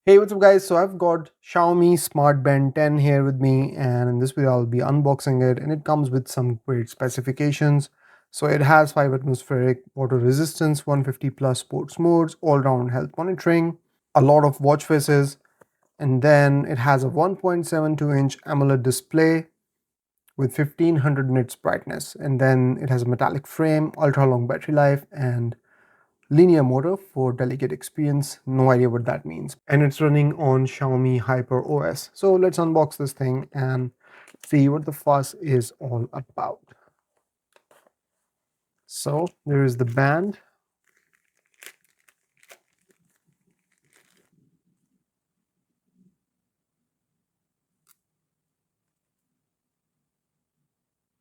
Hey, what's up guys? So I've got Xiaomi Smart Band 10 here with me, and in this video I'll be unboxing it, and it comes with some great specifications. So it has 5 atmospheric water resistance, 150 plus sports modes, all-round health monitoring, a lot of watch faces, and then it has a 1.72-inch AMOLED display with 1500 nits brightness, and then it has a metallic frame, ultra long battery life, and linear motor for delicate experience. No idea what that means. And it's running on Xiaomi Hyper OS. So let's unbox this thing and see what the fuss is all about. So there is the band.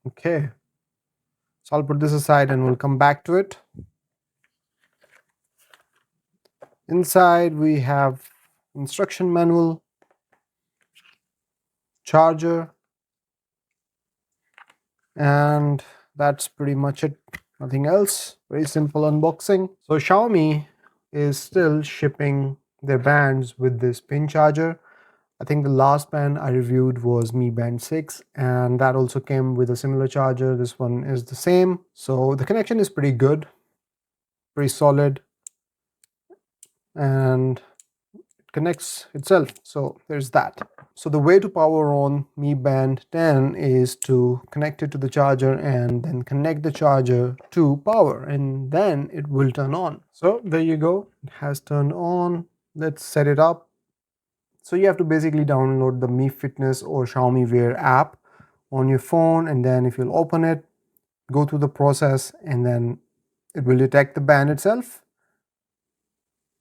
Okay, so I'll put this aside and we'll come back to it. Inside we have instruction manual, charger, and that's pretty much it. Nothing else. Very simple unboxing. So Xiaomi is still shipping their bands with this pin charger. I think the last band I reviewed was Mi Band 6, and that also came with a similar charger. This one is the same. So the connection is pretty good, pretty solid, and connects itself. So there's that. So the way to power on Mi Band 10 is to connect it to the charger and then connect the charger to power, and then it will turn on. So there you go. It has turned on. Let's set it up. So you have to basically download the Mi Fitness or Xiaomi Wear app on your phone, and then if you'll open it, go through the process, and then it will detect the band itself,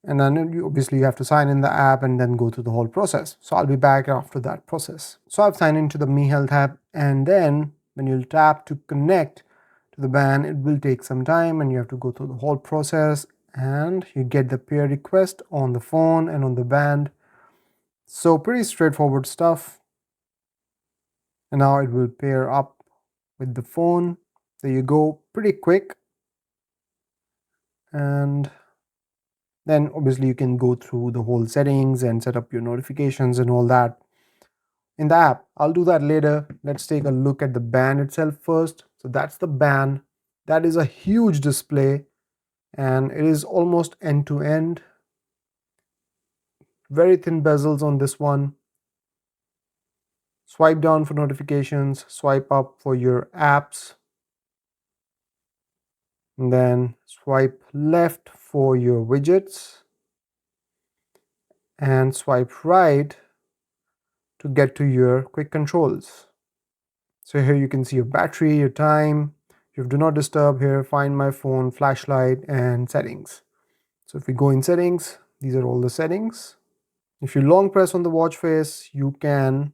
and then obviously you have to sign in the app and then go through the whole process. So I'll be back after that process. So I've signed into the Mi Health app, and then when you'll tap to connect to the band, it will take some time and you have to go through the whole process, and you get the pair request on the phone and on the band. So pretty straightforward stuff. And now it will pair up with the phone. There you go, pretty quick. And then obviously you can go through the whole settings and set up your notifications and all that in the app. I'll do that later. Let's take a look at the band itself first. So that's the band. That is a huge display, and it is almost end to end. Very thin bezels on this one. Swipe down for notifications, swipe up for your apps, and then swipe left for your widgets, and swipe right to get to your quick controls. So here you can see your battery, your time, you have do not disturb here, find my phone, flashlight, and settings. So if we go in settings, these are all the settings. If you long press on the watch face, you can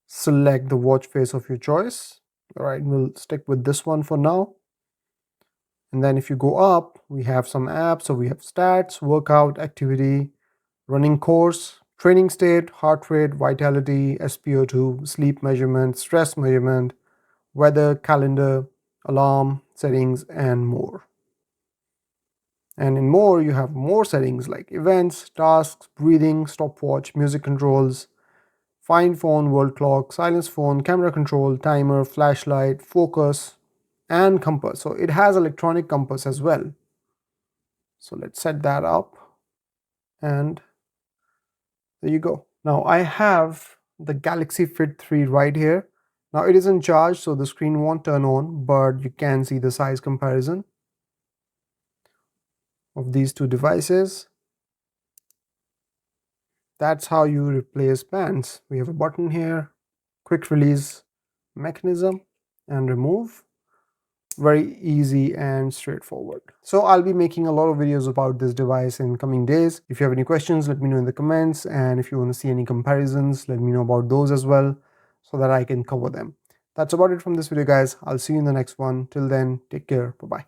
select the watch face of your choice. All right, we'll stick with this one for now. And then if you go up, we have some apps. So we have stats, workout, activity, running course, training state, heart rate, vitality, SpO2, sleep measurement, stress measurement, weather, calendar, alarm, settings, and more. And in more, you have more settings like events, tasks, breathing, stopwatch, music controls, find phone, world clock, silence phone, camera control, timer, flashlight, focus, and compass. So it has electronic compass as well. So let's set that up, and there you go. Now I have the Galaxy Fit 3 right here. Now it isn't charged, so the screen won't turn on, but you can see the size comparison of these two devices. That's how you replace bands. We have a button here, quick release mechanism, and remove. Very easy and straightforward. So I'll be making a lot of videos about this device in coming days. If you have any questions, let me know in the comments, and if you want to see any comparisons, let me know about those as well so that I can cover them. That's about it from this video, guys. I'll see you in the next one. Till then, take care. Bye bye.